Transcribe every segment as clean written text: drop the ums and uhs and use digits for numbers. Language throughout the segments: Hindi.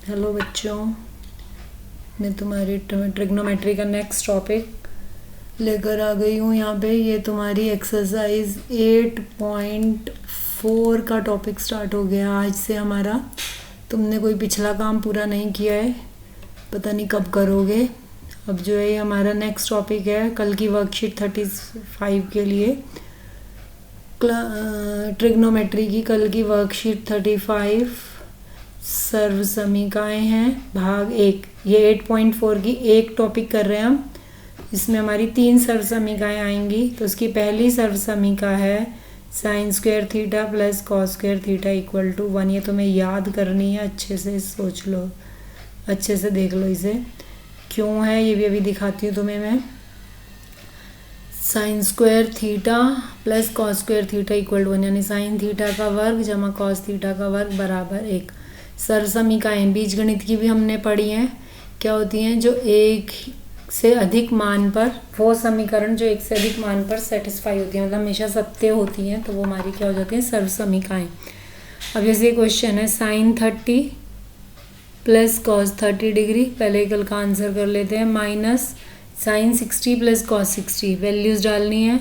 हेलो बच्चों, मैं तुम्हारी ट्रिग्नोमेट्री का नेक्स्ट टॉपिक लेकर आ गई हूँ यहाँ पे। ये तुम्हारी एक्सरसाइज 8.4 का टॉपिक स्टार्ट हो गया आज से हमारा। तुमने कोई पिछला काम पूरा नहीं किया है, पता नहीं कब करोगे। अब जो है हमारा नेक्स्ट टॉपिक है कल की वर्कशीट 35 के लिए, ट्रिग्नोमेट्री की कल की वर्कशीट 35 सर्व समीकाएँ हैं भाग 1। ये 8.4 की एक टॉपिक कर रहे हैं हम। इसमें हमारी 3 सर्व समीकाएँ आएंगी। तो उसकी पहली सर्व समीका है sine square theta plus cos square theta equal to 1। ये तुम्हें याद करनी है, अच्छे से सोच लो, अच्छे से देख लो इसे क्यों है, ये भी अभी दिखाती हूँ तुम्हें मैं। Sine square theta plus cos square theta equal to 1, यानी साइन थीटा का वर्ग जमा कॉस थीटा का वर्ग बराबर 1। सर्व समीकाएँ बीजगणित की भी हमने पढ़ी हैं, क्या होती हैं, जो एक से अधिक मान पर, वो समीकरण जो एक से अधिक मान पर सेटिस्फाई होती हैं, मतलब हमेशा सत्य होती हैं, तो वो हमारी क्या हो जाती हैं, सर्व समीकाएँ। अब जैसे क्वेश्चन है साइन 30 प्लस कॉस 30 डिग्री, पहले कल का आंसर कर लेते हैं, minus sine 60 plus cos 60, values डालनी है,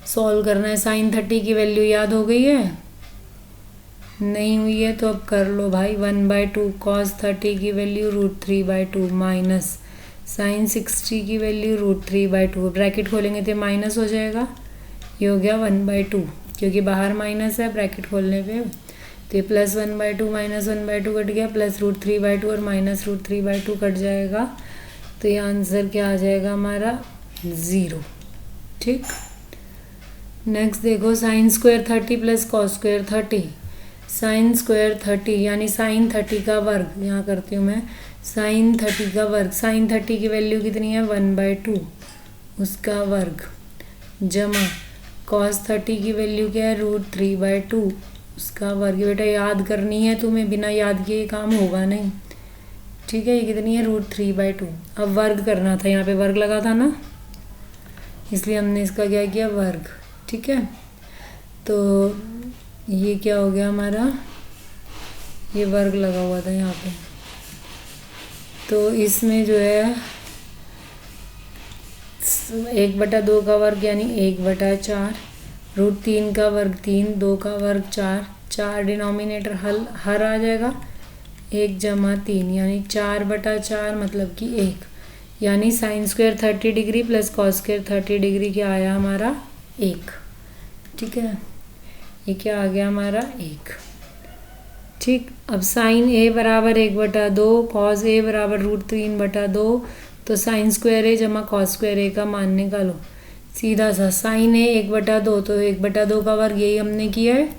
सॉल्व करना है। साइन 30 की वैल्यू याद हो गई है, नहीं हुई है तो अब कर लो भाई। 1/2 कॉस 30 की वैल्यू √3/2 माइनस साइन 60 की वैल्यू √3/2। ब्रैकेट खोलेंगे तो माइनस हो जाएगा, ये हो गया 1/2, क्योंकि बाहर माइनस है ब्रैकेट खोलने पे, तो ये प्लस 1/2 माइनस 1/2 कट गया, प्लस √3/2 और माइनस √3/2 कट जाएगा, तो ये आंसर क्या आ जाएगा हमारा 0। ठीक, नेक्स्ट देखो sine square 30 plus cos square 30। Sine square 30 यानी साइन 30 का वर्ग, यहाँ करती हूँ मैं, साइन 30 का वर्ग, साइन 30 की वैल्यू कितनी है 1/2 उसका वर्ग, जमा कॉस 30 की वैल्यू क्या है √3/2 उसका वर्ग। बेटा याद करनी है तुम्हें, बिना याद किए काम होगा नहीं, ठीक है। ये कितनी है √3/2। अब वर्ग करना था, यहाँ पे वर्ग लगा था ना, इसलिए हमने इसका क्या किया वर्ग, ठीक है। तो ये क्या हो गया हमारा, ये वर्ग लगा हुआ था यहाँ पे, तो इसमें जो है 1/2 का वर्ग यानी 1/4, √3 का वर्ग 3, 2 का वर्ग 4, 4 डिनोमिनेटर हर आ जाएगा, 1 जमा 3 यानी 4/4 मतलब कि 1, यानी sine square 30 degree plus cos square 30 degree क्या आया हमारा 1, ठीक है। ये क्या आ गया हमारा 1, ठीक। अब साइन ए बराबर 1/2, कॉस ए बराबर √3/2, तो साइन स्क्वायर ए जमा कॉस स्क्वायर ए का मान निकालो। सीधा सा साइन ए 1/2, तो 1/2 का वर्ग यही हमने किया है,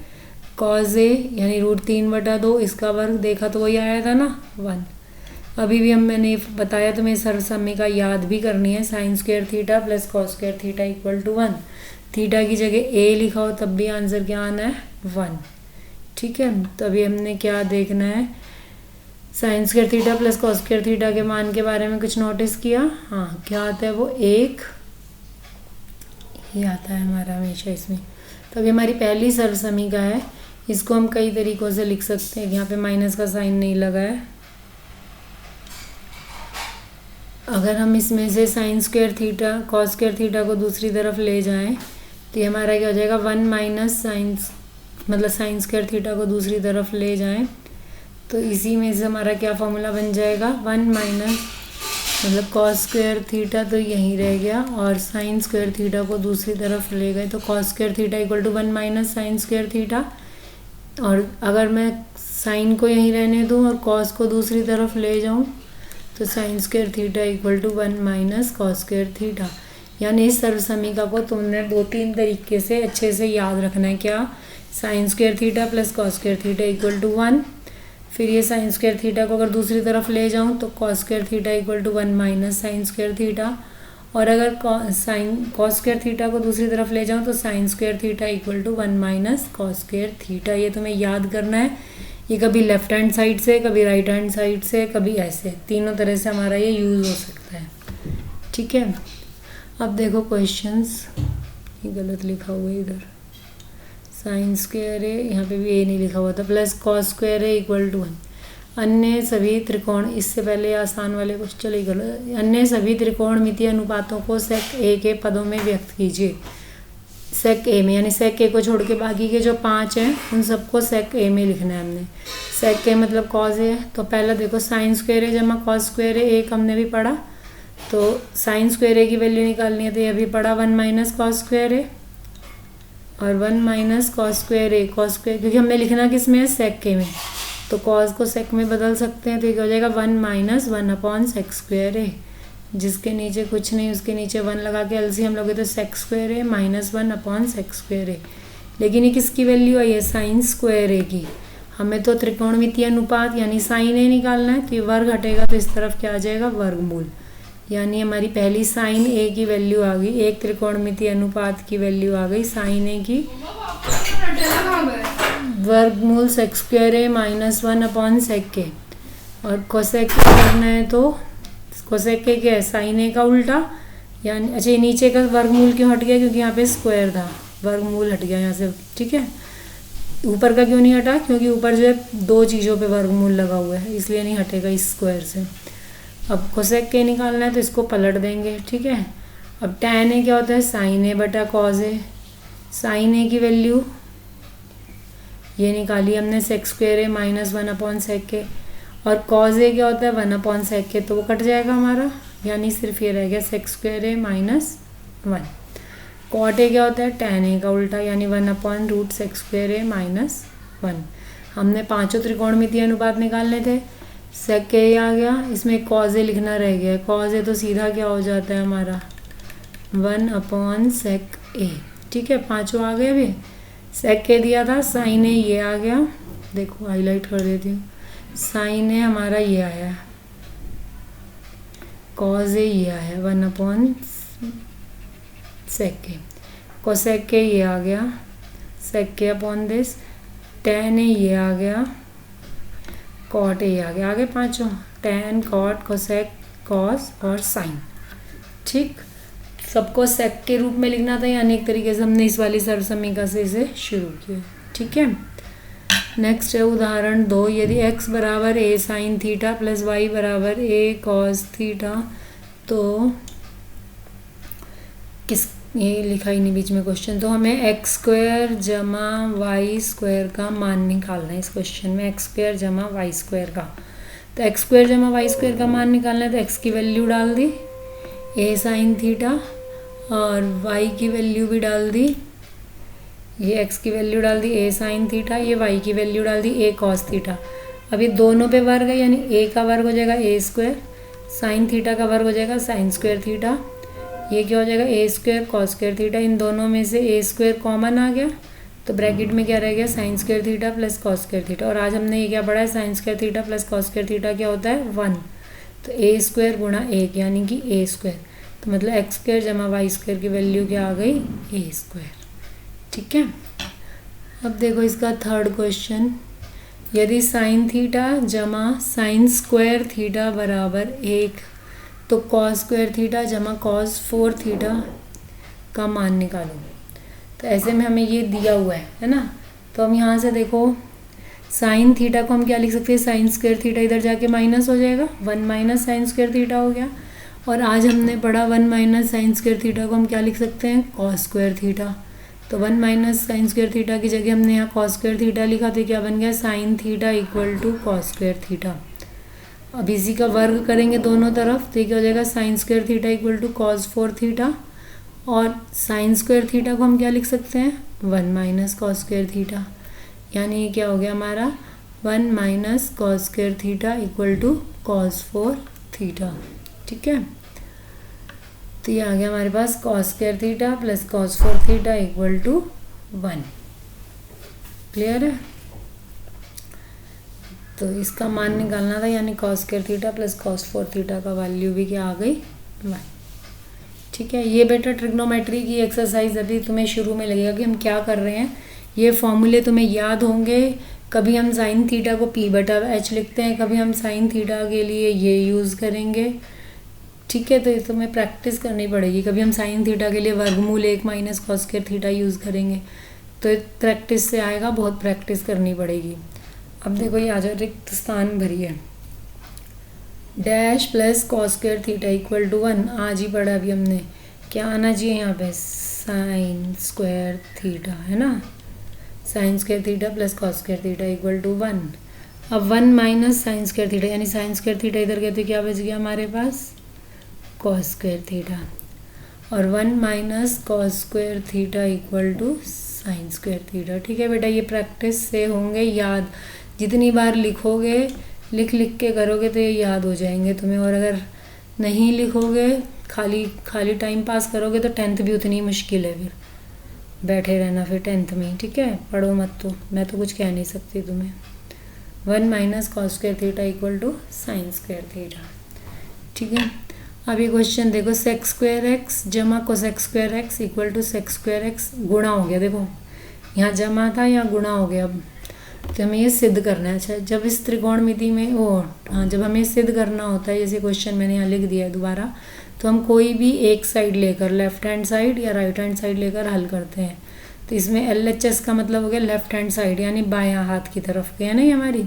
कॉस ए यानी √3/2 इसका वर्ग देखा तो वही आया था ना 1। अभी भी मैंने बताया तुम्हें सर्व समीका याद भी करनी है, sine square theta plus cos square theta equal to 1। Theta की जगह ए लिखा हो तब भी आंसर क्या आना है 1, ठीक है। तो अभी हमने क्या देखना है, sine square theta plus cos square theta के मान के बारे में कुछ नोटिस किया, हाँ क्या आता है वो 1 ही आता है हमारा हमेशा इसमें। तो अभी हमारी पहली सर्व समीका है, इसको हम कई तरीक़ों से लिख सकते हैं। यहाँ पे माइनस का साइन नहीं लगा है, अगर हम इसमें से sign square theta cos square theta को दूसरी तरफ ले जाएं तो ये हमारा क्या हो जाएगा 1 माइनस साइन, मतलब साइन स्क्वायर थीटा को दूसरी तरफ ले जाएं तो इसी में से हमारा क्या फॉर्मूला बन जाएगा 1 माइनस, मतलब कॉस स्क्वायर थीटा तो यहीं रह गया, और साइन स्क्वायर थीटा को दूसरी तरफ ले गए तो cos square theta equal to 1 minus sine square theta. और अगर मैं साइन को यहीं रहने दूँ और कॉस को दूसरी तरफ ले जाऊँ तो sine square theta equal to 1 minus cos square theta. यानी इस सर्व समीका को तुमने 2-3 तरीके से अच्छे से याद रखना है। क्या, sine square theta plus cos square theta equal to 1, फिर ये साइन स्क्वायर थीटा को अगर दूसरी तरफ ले जाऊँ तो cos square theta equal to 1 minus sine square theta, और अगर कॉस स्क्वायर थीटा को दूसरी तरफ ले जाऊँ तो sine square theta equal to 1 minus cos square theta. ये तुम्हें याद करना है, ये कभी लेफ्ट हैंड साइड से, कभी राइट हैंड साइड से, कभी ऐसे, तीनों तरह से हमारा ये यूज़ हो सकता है, ठीक है। अब देखो क्वेश्चंस, ये गलत लिखा हुआ है इधर, साइन स्क्वायर है, यहाँ पे भी ए नहीं लिखा हुआ था, प्लस कॉस स्क्वायर है इक्वल टू 1। अन्य सभी त्रिकोण, इससे पहले आसान वाले क्वेश्चन चले गए। अन्य सभी त्रिकोणमितीय अनुपातों को सेक ए के पदों में व्यक्त कीजिए। सेक ए में, यानी सेक ए को छोड़ के बाकी के जो 5 हैं उन सबको सेक ए में लिखना है हमने। सेक ए मतलब कॉज ए है, तो पहला देखो साइन स्क्वायर ए जमा कॉज स्क्वायर ए, एक हमने भी पढ़ा, तो साइन स्क्वायर ए की वैल्यू निकालनी है, तो ये भी पढ़ा 1 माइनस कॉज स्क्वायर ए, और 1 माइनस कॉज स्क्वायर ए, कॉज स्क्वायर क्योंकि हमें लिखना किस में है, सेक ए में, तो कॉज को सेक में बदल सकते हैं, तो ये क्या हो जाएगा 1 माइनस 1 अपॉन सेक स्क्वायर ए, जिसके नीचे कुछ नहीं उसके नीचे 1 लगा के एलसीएम लोगे तो sec square A minus 1 upon sec square ए। लेकिन ये किसकी वैल्यू आई है, साइन स्क्वायर ए की। हमें तो त्रिकोणमितीय अनुपात यानी साइन ए निकालना है, तो ये वर्ग हटेगा तो इस तरफ क्या आ जाएगा, वर्गमूल, यानी हमारी पहली साइन ए की वैल्यू आ गई, एक त्रिकोणमितीय अनुपात की वैल्यू आ गई साइन ए की वर्गमूल सेक square A minus 1 upon sec ए। और कोसेक करना है तो कोसेक के क्या है, साइन ए का उल्टा, यानी अच्छा ये नीचे का वर्गमूल क्यों हट गया, क्योंकि यहाँ पे स्क्वायर था, वर्गमूल हट गया यहाँ से, ठीक है। ऊपर का क्यों नहीं हटा, क्योंकि ऊपर जो है 2 चीज़ों पे वर्गमूल लगा हुआ है, इसलिए नहीं हटेगा इस स्क्वायर से। अब कोसेक के निकालना है तो इसको पलट देंगे, ठीक है। अब टैन ए क्या होता है, साइन ए बटा कॉज ए, साइन ए की वैल्यू ये निकाली हमने सेक square A minus 1 upon sec ए, और कॉज ए क्या होता है 1 अपॉन सेक ए, तो वो कट जाएगा हमारा, यानी सिर्फ ये रह गया sec square A minus 1। Cot A क्या होता है, टैन ए का उल्टा, यानी 1 upon root sec square A minus 1। हमने 5 त्रिकोणमितीय अनुपात निकालने थे, सेक ए आ गया, इसमें कॉज ए लिखना रह गया, कॉज ए तो सीधा क्या हो जाता है हमारा 1 अपॉन सेक ए, ठीक है। 5 आ गए, अभी सेक ए दिया था, साइन ए ये आ गया, देखो हाईलाइट कर देती हूँ, साइन ए हमारा ये आया, कॉज ए ये आया 1 अपॉन सेक ए, कोसेक ए ये आ गया, सेक ए अपॉन दिस, टैन ए ये आ गया, कॉट ए ये आ गया, आगे 5 टैन कॉट कोसेक कॉस और साइन, ठीक। सबको सेक के रूप में लिखना था, यानी एक तरीके से हमने इस वाली सर्वसमीका से इसे शुरू किया, ठीक है। नेक्स्ट है उदाहरण 2, यदि x बराबर a sine theta plus y बराबर a कॉस थीटा, तो किस, ये लिखा ही नहीं बीच में क्वेश्चन, तो हमें एक्स स्क्वायर जमा वाई स्क्वायर का मान निकालना है। इस क्वेश्चन में एक्स स्क्वायर जमा वाई स्क्वायर का, तो एक्स स्क्वायर जमा वाई स्क्वायर का मान निकालना है, तो एक्स की वैल्यू डाल दी a साइन थीटा, और y की वैल्यू भी डाल दी, ये x की वैल्यू डाल दी a साइन थीटा, ये y की वैल्यू डाल दी a कॉस थीटा। अब ये दोनों पे वर्ग है, यानी a का वर्ग हो जाएगा a स्क्वायर, साइन थीटा का वर्ग हो जाएगा साइन स्क्वायर थीटा, ये क्या हो जाएगा a square cos square theta. इन दोनों में से a स्क्वायर कॉमन आ गया, तो ब्रैकेट में क्या रह गया, sine square theta plus cos square theta. और आज हमने ये क्या पढ़ा है, sine square theta plus cos square theta क्या होता है 1, तो a स्क्वायर गुणा 1 यानी कि a स्क्वायर, तो मतलब एक्स स्क्वायर जमा वाई स्क्वायर की वैल्यू क्या आ गई, a स्क्वायर, ठीक है। अब देखो इसका थर्ड क्वेश्चन, यदि साइन थीटा जमा साइन स्क्वायर थीटा बराबर 1, तो कॉस स्क्वायर थीटा जमा कॉस 4 थीटा का मान निकालो। तो ऐसे में हमें ये दिया हुआ है ना, तो हम यहाँ से देखो साइन थीटा को हम क्या लिख सकते हैं, साइन स्क्वायर थीटा इधर जाके माइनस हो जाएगा, 1 माइनस साइन स्क्वायर थीटा हो गया। और आज हमने पढ़ा 1 माइनस साइन स्क्वायर थीटा को हम क्या लिख सकते हैं, कॉस स्क्वायर थीटा। तो 1 माइनस साइन स्क्वायर थीटा की जगह हमने यहाँ कॉस स्क्वायर थीटा लिखा, तो क्या बन गया, sine theta equal to cos square theta. अब इसी का वर्ग करेंगे दोनों तरफ, तो क्या हो जाएगा, sine square theta equal to cos 4 theta, और साइन स्क्वायर थीटा को हम क्या लिख सकते हैं, 1 माइनस कॉस स्क्वायर थीटा, यानी ये क्या हो गया हमारा 1 minus cos square theta equal to cos 4 theta, ठीक है। तो ये आ गया हमारे पास cos square theta plus cos 4 theta equal to 1, clear है। तो इसका मान निकालना था, यानी cos square theta plus cos 4 theta का वैल्यू भी क्या आ गई 1, ठीक है। ये बेटा ट्रिग्नोमेट्री की एक्सरसाइज अभी तुम्हें शुरू में लगेगा कि हम क्या कर रहे हैं, ये फॉर्मूले तुम्हें याद होंगे। कभी हम साइन थीटा को p बटा h लिखते हैं, कभी हम साइन थीटा के लिए ये यूज़ करेंगे, ठीक है। तो ये तुम्हें प्रैक्टिस करनी पड़ेगी। कभी हम साइन थीटा के लिए वर्गमूल 1 minus cos square theta use करेंगे, तो प्रैक्टिस से आएगा, बहुत प्रैक्टिस करनी पड़ेगी। अब देखो ये आ जाओ, रिक्त स्थान भरिए। Dash plus cos square theta equal to 1, आज ही पढ़ा अभी हमने। क्या आना चाहिए यहाँ पे? साइन स्क्वायर थीटा, है ना। Sine square theta plus cos square theta equal to 1। अब 1 माइनस साइन स्क्वायर थीटा, यानी साइन स्क्वायर थीटा इधर गए तो क्या बच गया हमारे पास? Cos square theta. और 1 minus cos square theta equal to sine square theta. ठीक है बेटा, ये प्रैक्टिस से होंगे याद। जितनी बार लिखोगे, लिख लिख के करोगे तो ये याद हो जाएंगे तुम्हें। और अगर नहीं लिखोगे, खाली खाली टाइम पास करोगे तो 10th भी उतनी मुश्किल है। फिर बैठे रहना फिर 10th में। ठीक है, पढ़ो मत तो, मैं तो कुछ कह नहीं सकती तुम्हें। 1 minus cos square theta equal to sine square theta. ठीक है, अब ये क्वेश्चन देखो, सेक स्क्वायर एक्स जमा cosec square X equal to sec square X गुणा हो गया। देखो यहाँ जमा था, यहाँ गुणा हो गया। अब तो हमें ये सिद्ध करना है। अच्छा, जब इस त्रिकोणमिति में जब हमें सिद्ध करना होता है, जैसे क्वेश्चन मैंने यहाँ लिख दिया है दोबारा, तो हम कोई भी एक साइड लेकर, लेफ्ट हैंड साइड या राइट हैंड साइड लेकर हल करते हैं। तो इसमें LHS का मतलब हो गया लेफ्ट हैंड साइड, यानी बायां हाथ की तरफ के, है ना ये हमारी।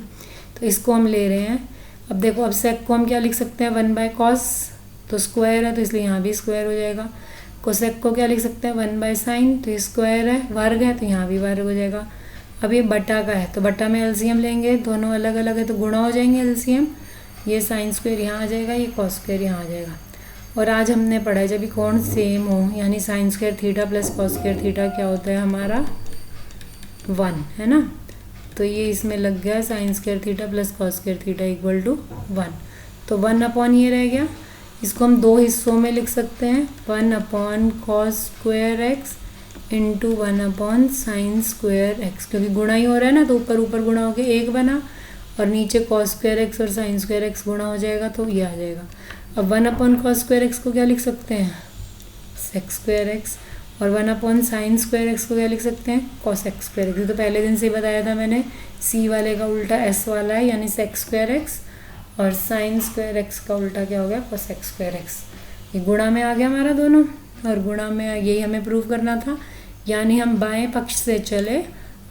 तो इसको हम ले रहे हैं। अब देखो, अब सेक को हम क्या लिख सकते हैं? 1/cos, तो स्क्वायर है तो इसलिए यहाँ भी स्क्वायर हो जाएगा। कोसेक को क्या लिख सकते हैं? 1/sin, तो स्क्वायर है, वर्ग है तो यहाँ भी वर्ग हो जाएगा। अब ये बटा का है तो बटा में LCM लेंगे, दोनों अलग अलग है तो गुणा हो जाएंगे LCM। ये साइन स्क्वायर यहाँ आ जाएगा, ये कॉस स्क्वायर यहाँ आ जाएगा। और आज हमने पढ़ा है जब भी कोण सेम हो, यानी sine square theta plus cos square theta क्या होता है हमारा? 1, है ना। तो ये इसमें लग गया sine square theta plus cos square theta equal to 1। तो 1 अपॉन ये रह गया। इसको हम 2 हिस्सों में लिख सकते हैं, 1 upon cos square x into 1 upon sine square x, क्योंकि गुणा ही हो रहा है ना, तो ऊपर ऊपर गुणा होकर 1 बना, और नीचे कॉस स्क्वायर एक्स और साइन स्क्वायर एक्स गुणा हो जाएगा तो ये आ जाएगा। अब 1 अपॉन कॉस स्क्वायर एक्स को क्या लिख सकते हैं? Sec square X. और 1 अपॉन साइन स्क्वायर एक्स को क्या लिख सकते हैं? Cosec square x. तो पहले दिन से ही बताया था मैंने, सी वाले का उल्टा एस वाला है, यानी सेक स्क्वायर एक्स, और साइन स्क्वायर एक्स का उल्टा क्या हो गया? Cosec square x. ये गुणा में आ गया हमारा दोनों, और गुणा में यही हमें प्रूव करना था, यानी हम बाएं पक्ष से चले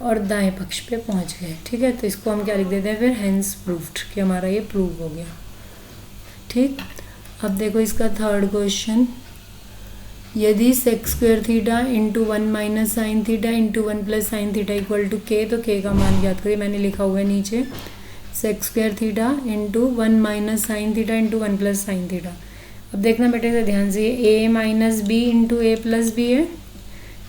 और दाएं पक्ष पे पहुंच गए। ठीक है, तो इसको हम क्या लिख देते हैं फिर? हेंस प्रूव्ड, कि हमारा ये प्रूव हो गया। ठीक, अब देखो इसका थर्ड क्वेश्चन, यदि sec square theta into 1 minus sine theta into 1 plus sine theta equal to K, तो के का मान ज्ञात करिए। मैंने लिखा हुआ है नीचे, sec square theta into 1 minus sine theta into 1 plus sine theta. अब देखना बेटे से ध्यान से, A minus B into A plus B है।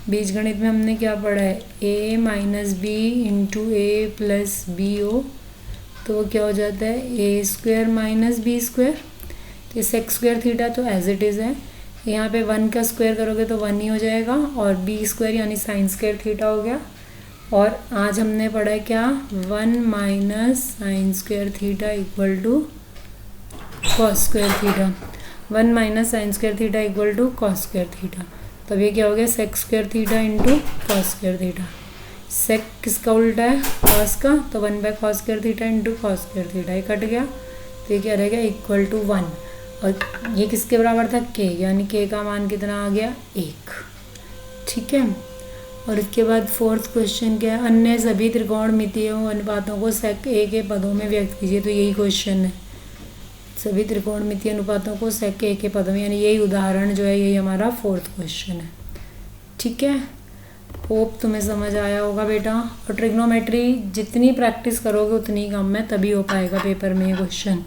बीजगणित में हमने क्या पढ़ा है? A minus B into A plus B ओ, तो वो क्या हो जाता है? A square minus B square. तो सेक स्क्वायर थीटा तो एज इट इज़ है, यहाँ पे 1 का स्क्वायर करोगे तो 1 ही हो जाएगा, और बी स्क्वायर यानी साइन स्क्वायर थीटा हो गया। और आज हमने पढ़ा है क्या? 1 minus sine square theta equal to cos square theta. 1 minus sine square theta equal to cos square theta. तब ये क्या हो गया? Sec square theta into cos square theta. Sec किसका उल्टा है? कॉस का, तो 1/cos square theta into cos square theta. ये कट गया तो ये क्या रहेगा? Equal to 1। और ये किसके बराबर था? के, यानी के का मान कितना आ गया? 1। ठीक है, और इसके बाद फोर्थ क्वेश्चन क्या है? अन्य सभी त्रिकोणमितीय अनुपातों को सेक ए के पदों में व्यक्त कीजिए। तो यही क्वेश्चन है, सभी त्रिकोणमितीय अनुपातों को सेक ए के पदों में, यानी यही उदाहरण जो है, यही हमारा फोर्थ क्वेश्चन है। ठीक है, होप तुम्हें समझ आया होगा बेटा। और ट्रिग्नोमेट्री जितनी प्रैक्टिस करोगे उतनी कम है, तभी हो पाएगा पेपर में ये क्वेश्चन।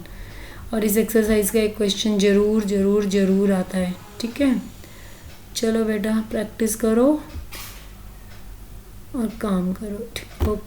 और इस एक्सरसाइज का एक क्वेश्चन जरूर जरूर जरूर आता है। ठीक है, चलो बेटा प्रैक्टिस करो और काम करो। ठीक, ओके।